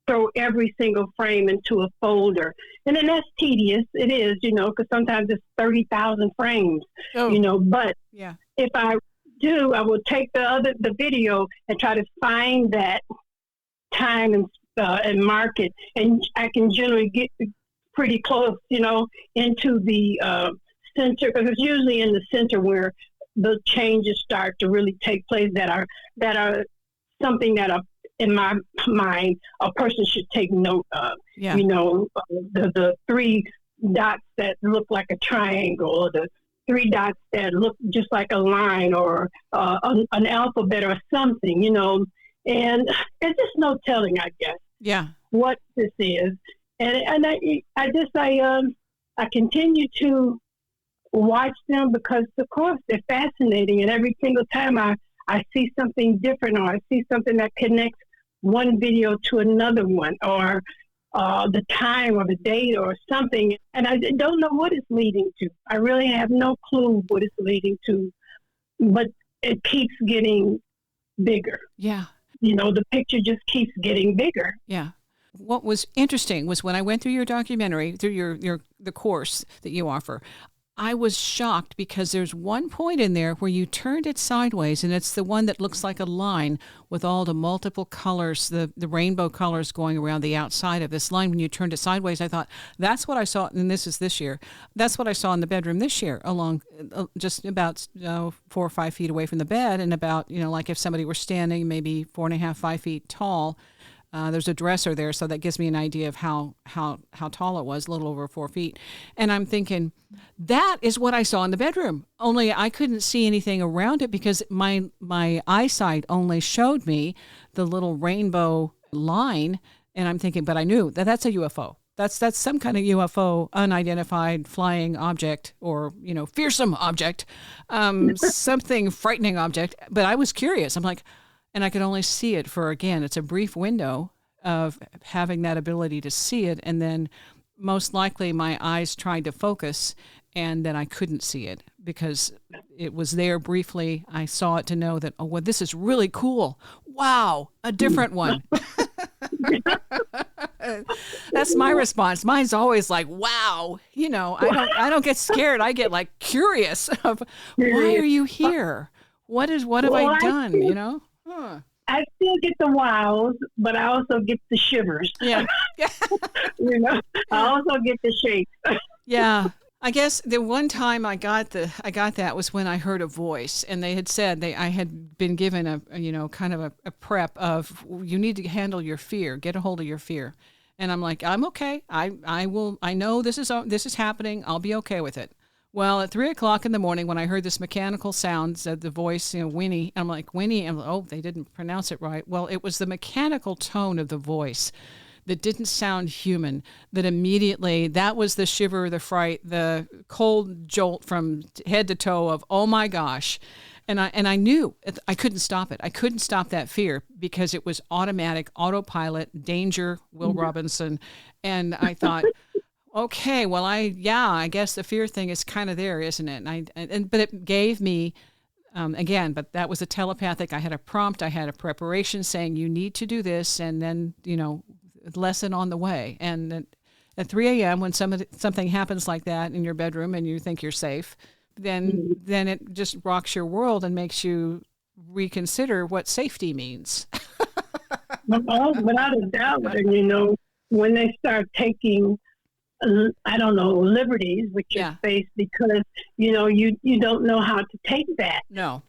throw every single frame into a folder. And then that's tedious. It is, because sometimes it's 30,000 frames, but if I do, I will take the video and try to find that time and mark it. And I can generally get pretty close, into the center, because it's usually in the center where the changes start to really take place that are something that in my mind a person should take note of. The 3 dots that look like a triangle, or the 3 dots that look just like a line, or an alphabet or something, and there's just no telling, I guess, what this is. And I continue to watch them because, of course, they're fascinating. And every single time I see something different, or I see something that connects one video to another one, or the time or the date or something, and I don't know what it's leading to. I really have no clue what it's leading to, but it keeps getting bigger. Yeah. The picture just keeps getting bigger. Yeah. What was interesting was when I went through your documentary, through the course that you offer, I was shocked because there's one point in there where you turned it sideways, and it's the one that looks like a line with all the multiple colors, the rainbow colors going around the outside of this line. When you turned it sideways, I thought, that's what I saw, and this is this year. That's what I saw in the bedroom this year, along just about 4 or 5 feet away from the bed, and about, like if somebody were standing maybe 4.5, 5 feet tall. There's a dresser there, so that gives me an idea of how tall it was, a little over 4 feet. And I'm thinking, that is what I saw in the bedroom. Only I couldn't see anything around it because my eyesight only showed me the little rainbow line. And I'm thinking, but I knew that that's a UFO. That's some kind of UFO, unidentified flying object, or fearsome object, something frightening object. But I was curious. I'm like. And I could only see it for, again, it's a brief window of having that ability to see it. And then most likely my eyes tried to focus, and then I couldn't see it because it was there briefly. I saw it to know that, well, this is really cool. Wow, a different one. That's my response. Mine's always like, wow. I don't get scared. I get like curious of, why are you here? What have I done, Huh. I still get the wows, but I also get the shivers. Yeah. I also get the shakes. Yeah. I guess the one time I got that was when I heard a voice, and they had said I had been given a kind of a prep of, you need to handle your fear, get a hold of your fear. And I'm like, I'm okay. I will. I know this is happening. I'll be okay with it. Well, at 3:00 in the morning, when I heard this mechanical sound, the voice, Winnie, I'm like, Winnie, they didn't pronounce it right. Well, it was the mechanical tone of the voice that didn't sound human, that immediately, that was the shiver, the fright, the cold jolt from head to toe of, oh my gosh. And I knew I couldn't stop it. I couldn't stop that fear because it was automatic, autopilot, danger, Will Robinson. And I thought, okay, well, I guess the fear thing is kind of there, isn't it? But it gave me, again, but that was a telepathic. I had a prompt, I had a preparation saying you need to do this, and then lesson on the way. And at 3 a.m. when something happens like that in your bedroom and you think you're safe, then it just rocks your world and makes you reconsider what safety means. Without a doubt, and when they start taking, I don't know, liberties with your space, because you don't know how to take that. No.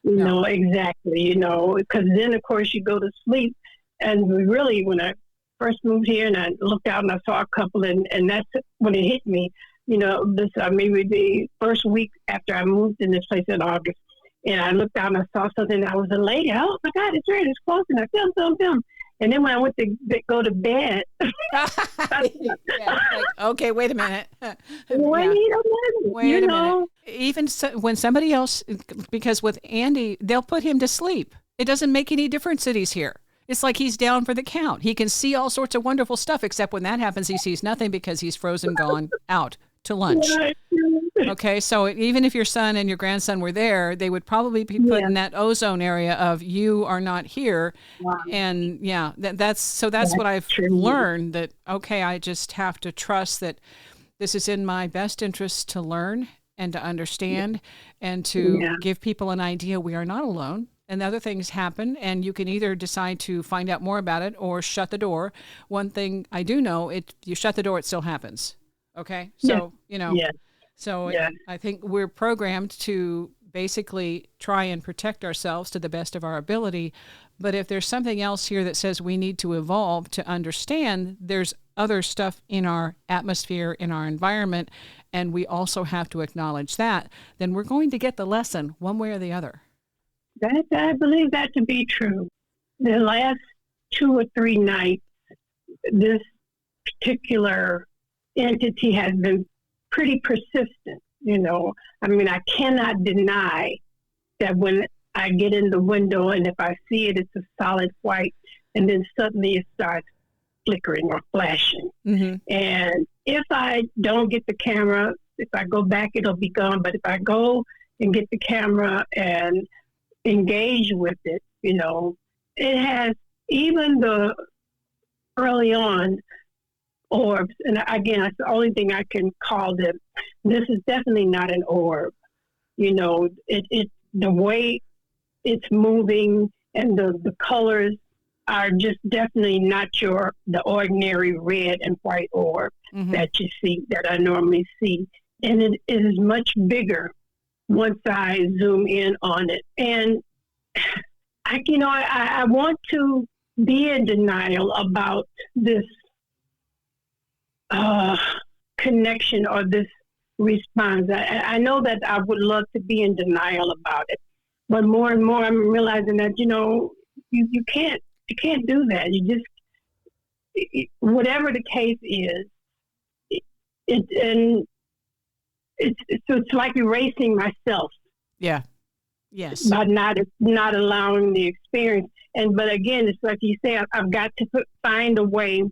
Exactly. Because then of course you go to sleep, and when I first moved here and I looked out and I saw a couple, and that's when it hit me. This maybe the first week after I moved in this place in August, and I looked out and I saw something. That was a lady. Oh my God, it's right, it's close, and I film. And then when I went to go to bed, okay, wait a minute. Wait a minute. Even when somebody else, because with Andy, they'll put him to sleep. It doesn't make any difference that he's here. It's like he's down for the count. He can see all sorts of wonderful stuff, except when that happens, he sees nothing because he's frozen, gone out to lunch. Okay, so even if your son and your grandson were there, they would probably be put in that ozone area of, you are not here. Wow. And that's what I've learned, that, okay, I just have to trust that this is in my best interest to learn and to understand and to give people an idea we are not alone. And other things happen, and you can either decide to find out more about it or shut the door. One thing I do know, you shut the door, it still happens. Okay? So, I think we're programmed to basically try and protect ourselves to the best of our ability. But if there's something else here that says we need to evolve to understand, there's other stuff in our atmosphere, in our environment, and we also have to acknowledge that, then we're going to get the lesson one way or the other. I believe that to be true. The last 2 or 3 nights, this particular entity has been pretty persistent. I cannot deny that when I get in the window and if I see it, it's a solid white, and then suddenly it starts flickering or flashing. Mm-hmm. And if I don't get the camera, if I go back, it'll be gone. But if I go and get the camera and engage with it, it has, even the early on orbs, and again, that's the only thing I can call them. this is definitely not an orb. The way it's moving and the colors are just definitely not the ordinary red and white orb that you see, that I normally see. And it is much bigger once I zoom in on it. And I want to be in denial about this connection or this response. I know that I would love to be in denial about it, but more and more I'm realizing that you can't do that. You just, whatever the case is, it's like erasing myself. Yeah. Yes. By not allowing the experience. But again, it's like you say, I've got to find a way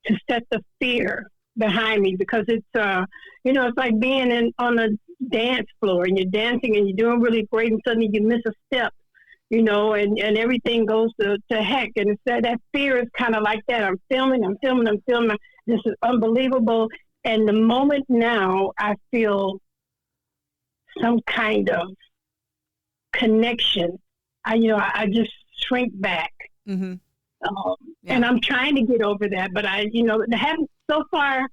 to set the fear behind me, because it's it's like being on a dance floor and you're dancing and you're doing really great, and suddenly you miss a step, and everything goes to heck. And it's that fear is kind of like that. I'm filming. This is unbelievable. And the moment now I feel some kind of connection, I just shrink back. Mm-hmm. And I'm trying to get over that, but I haven't so far,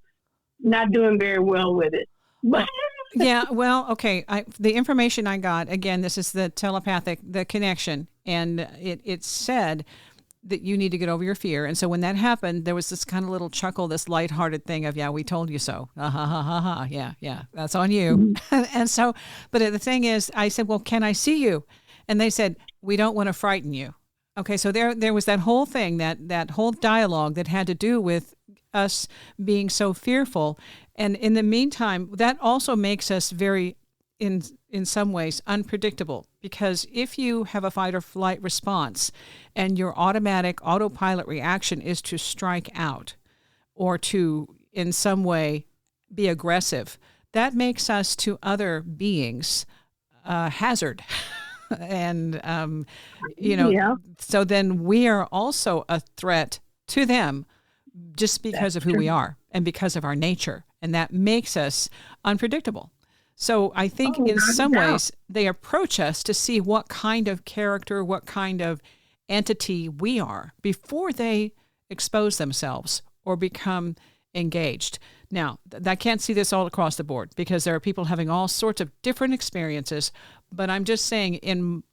not doing very well with it. But yeah, well, okay. The information I got, again, this is the telepathic, the connection, and it said that you need to get over your fear. And so when that happened, there was this kind of little chuckle, this lighthearted thing of, yeah, we told you so. Ha ha ha ha. Yeah, that's on you. Mm-hmm. And so, but the thing is, I said, well, can I see you? And they said, we don't want to frighten you. Okay, so there was that whole thing, that whole dialogue that had to do with us being so fearful. And in the meantime, that also makes us very, in some ways, unpredictable. Because if you have a fight or flight response and your autopilot reaction is to strike out or to, in some way, be aggressive, that makes us to other beings hazard. And, so then we are also a threat to them just because of who we are and because of our nature. And that makes us unpredictable. So I think in some ways they approach us to see what kind of character, what kind of entity we are before they expose themselves or become engaged. Now, I can't see this all across the board because there are people having all sorts of different experiences, but I'm just saying and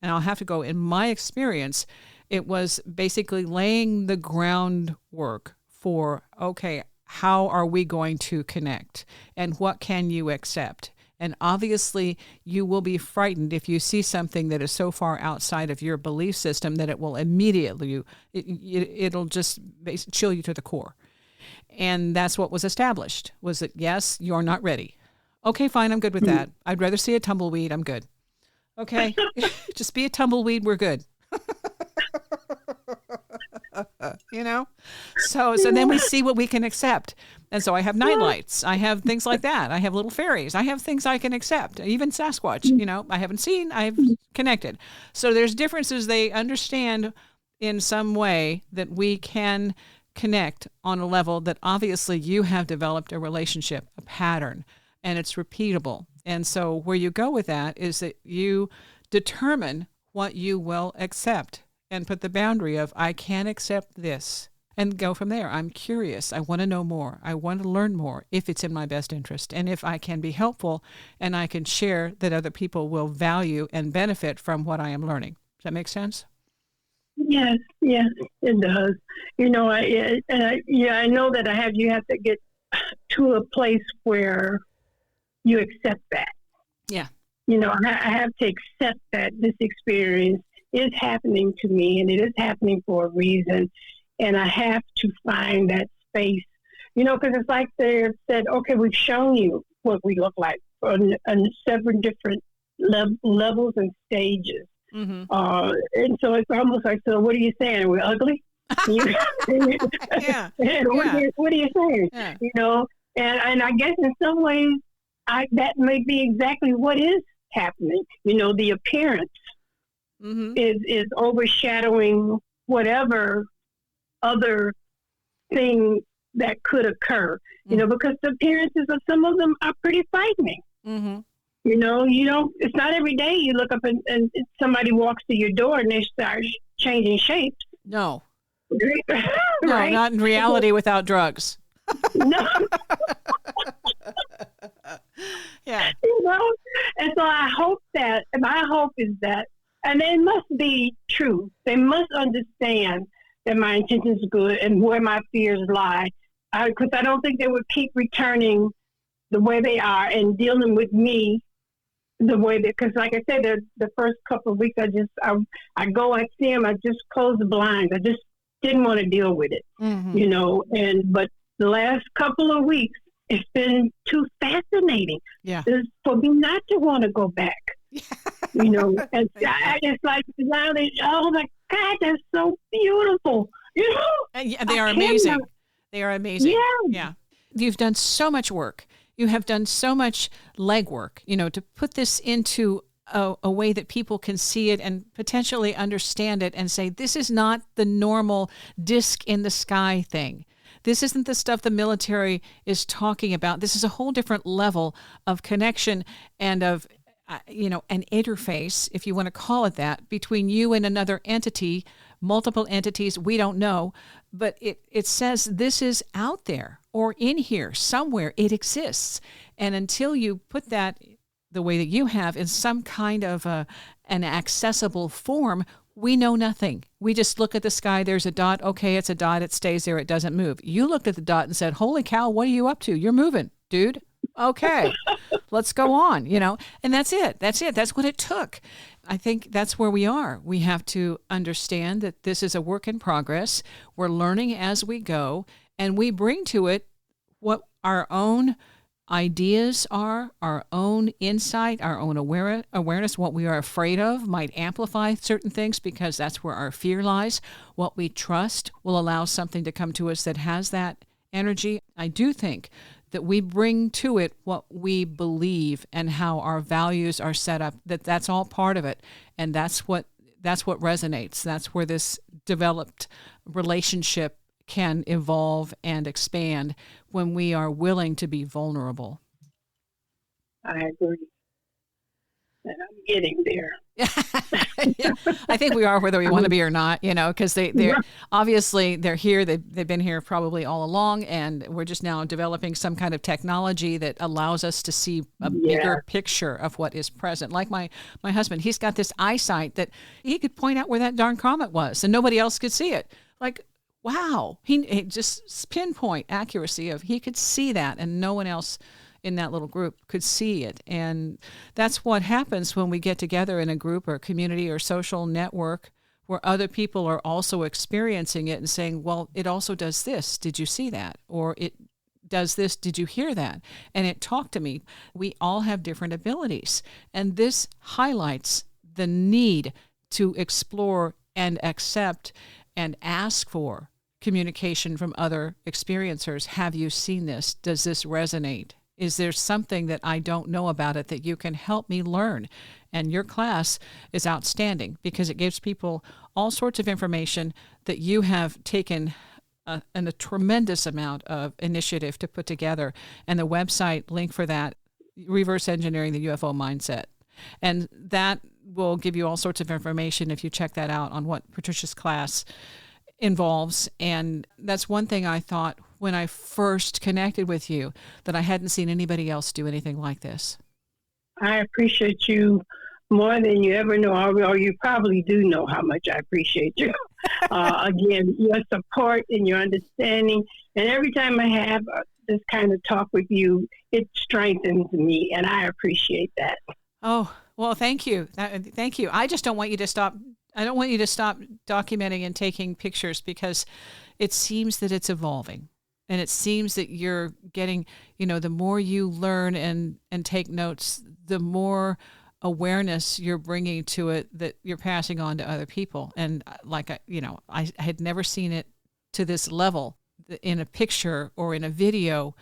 I'll have to go, in my experience, it was basically laying the groundwork for, okay, how are we going to connect and what can you accept? And obviously you will be frightened if you see something that is so far outside of your belief system that it will immediately, it'll just chill you to the core. And that's what was established, was that, yes, you're not ready. Okay, fine, I'm good with that. I'd rather see a tumbleweed, I'm good. Okay, just be a tumbleweed, we're good. So then we see what we can accept. And so I have night lights. I have things like that. I have little fairies. I have things I can accept. Even Sasquatch, I haven't seen, I've connected. So there's differences. They understand in some way that we can connect on a level that obviously you have developed a relationship, a pattern, and it's repeatable. And so where you go with that is that you determine what you will accept and put the boundary of, I can accept this, and go from there. I'm curious. I want to know more. I want to learn more if it's in my best interest. And if I can be helpful and I can share that other people will value and benefit from what I am learning. Does that make sense? Yes, it does. I know that you have to get to a place where you accept that. Yeah. I have to accept that this experience is happening to me and it is happening for a reason. And I have to find that space, because it's like they said, okay, we've shown you what we look like on several different levels and stages. Mm-hmm. And so it's almost like, so what are you saying? We're ugly? Yeah. What are you saying? Yeah. And I guess in some ways, that may be exactly what is happening. The appearance is overshadowing whatever other thing that could occur, because the appearances of some of them are pretty frightening. Mm-hmm. It's not every day you look up and somebody walks to your door and they start changing shapes. No. Right? No, not in reality without drugs. No. Yeah. And so my hope is that, and they must be true. They must understand that my intentions are good and where my fears lie. Because I don't think they would keep returning the way they are and dealing with me the way that, because like I said, the first couple of weeks, I go, I see them, I just close the blinds. I just didn't want to deal with it, but the last couple of weeks, it's been too fascinating for me not to want to go back, and it's like, now oh my God, that's so beautiful, And they are amazing. They are amazing. Yeah. You've done so much work. You have done so much legwork, to put this into a way that people can see it and potentially understand it and say, this is not the normal disc in the sky thing. This isn't the stuff the military is talking about. This is a whole different level of connection and of, an interface, if you want to call it that, between you and another entity, multiple entities, we don't know. But it says this is out there or in here somewhere. It exists. And until you put that the way that you have in some kind of an accessible form, we know nothing. We just look at the sky. There's a dot. Okay, it's a dot. It stays there. It doesn't move. You looked at the dot and said, holy cow, what are you up to? You're moving, dude. Okay, let's go on, and that's it. That's what it took. I think that's where we are. We have to understand that this is a work in progress. We're learning as we go, and we bring to it what our own ideas are, our own insight, our own awareness. What we are afraid of might amplify certain things because that's where our fear lies. What we trust will allow something to come to us that has that energy. I do think that we bring to it what we believe and how our values are set up, that's all part of it. And that's what resonates. That's where this developed relationship can evolve and expand when we are willing to be vulnerable. I agree. And I'm getting there. Yeah, I think we are, whether we want to be or not, because they're obviously they're here. They've been here probably all along, and we're just now developing some kind of technology that allows us to see a bigger picture of what is present. Like my husband, he's got this eyesight that he could point out where that darn comet was, and nobody else could see it. Like, wow, he just pinpoint accuracy of he could see that, and no one else in that little group could see it. And that's what happens when we get together in a group or community or social network where other people are also experiencing it and saying, well, it also does this. Did you see that? Or it does this. Did you hear that? And it talked to me. We all have different abilities. And this highlights the need to explore and accept and ask for communication from other experiencers. Have you seen this? Does this resonate? Is there something that I don't know about it that you can help me learn? And your class is outstanding because it gives people all sorts of information that you have taken a tremendous amount of initiative to put together. And the website link for that, Reverse Engineering The UFO Mindset. And that will give you all sorts of information if you check that out on what Patricia's class involves. And that's one thing I thought when I first connected with you, that I hadn't seen anybody else do anything like this. I appreciate you more than you ever know, or you probably do know how much I appreciate you. Again, your support and your understanding. And every time I have this kind of talk with you, it strengthens me, and I appreciate that. Oh, well, thank you. Thank you. I just don't want you to stop. I don't want you to stop documenting and taking pictures because it seems that it's evolving. And it seems that you're getting, the more you learn and take notes, the more awareness you're bringing to it that you're passing on to other people. And I had never seen it to this level in a picture or in a video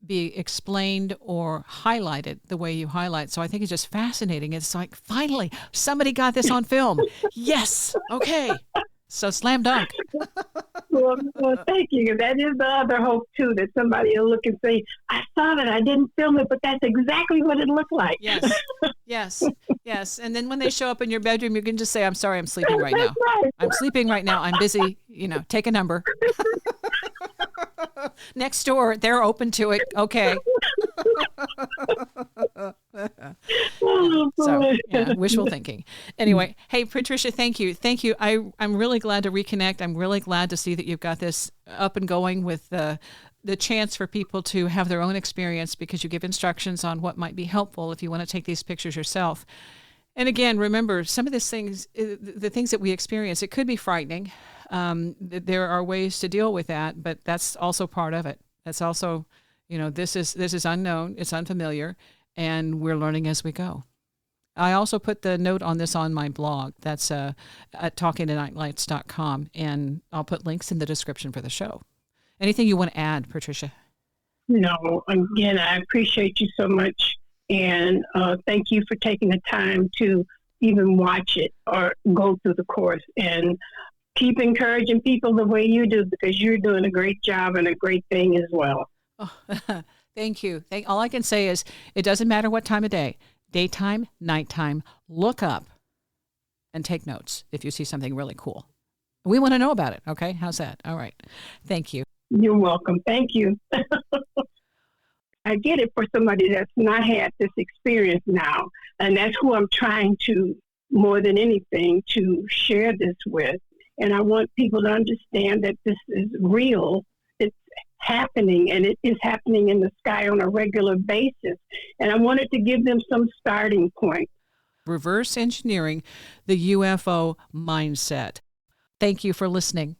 be explained or highlighted the way you highlight. So I think it's just fascinating. It's like, finally, somebody got this on film. Yes. Okay. So slam dunk. Well, thank you. That is the other hope, too, that somebody will look and say, I saw that. I didn't film it, but that's exactly what it looked like. Yes. And then when they show up in your bedroom, you can just say, I'm sorry, I'm sleeping right now. Right. I'm sleeping right now. I'm busy. Take a number. Next door, they're open to it. Okay. So, wishful thinking. Anyway, hey, Patricia, thank you. I'm really glad to reconnect. I'm really glad to see that you've got this up and going with the chance for people to have their own experience, because you give instructions on what might be helpful if you want to take these pictures yourself. And again, remember, some of these things, the things that we experience, it could be frightening. There are ways to deal with that, but that's also part of it. That's also, this is unknown, it's unfamiliar, and we're learning as we go. I also put the note on this on my blog. That's at talkingtonightlights.com, and I'll put links in the description for the show. Anything you want to add, Patricia? No, again, I appreciate you so much, and thank you for taking the time to even watch it or go through the course, and keep encouraging people the way you do, because you're doing a great job and a great thing as well. Oh, thank you. All I can say is it doesn't matter what time of day, daytime, nighttime, look up and take notes if you see something really cool. We want to know about it. Okay. How's that? All right. Thank you. You're welcome. Thank you. I get it for somebody that's not had this experience now. And that's who I'm trying to, more than anything, to share this with. And I want people to understand that this is real. It's happening, and it is happening in the sky on a regular basis. And I wanted to give them some starting point. Reverse engineering the UFO mindset. Thank you for listening.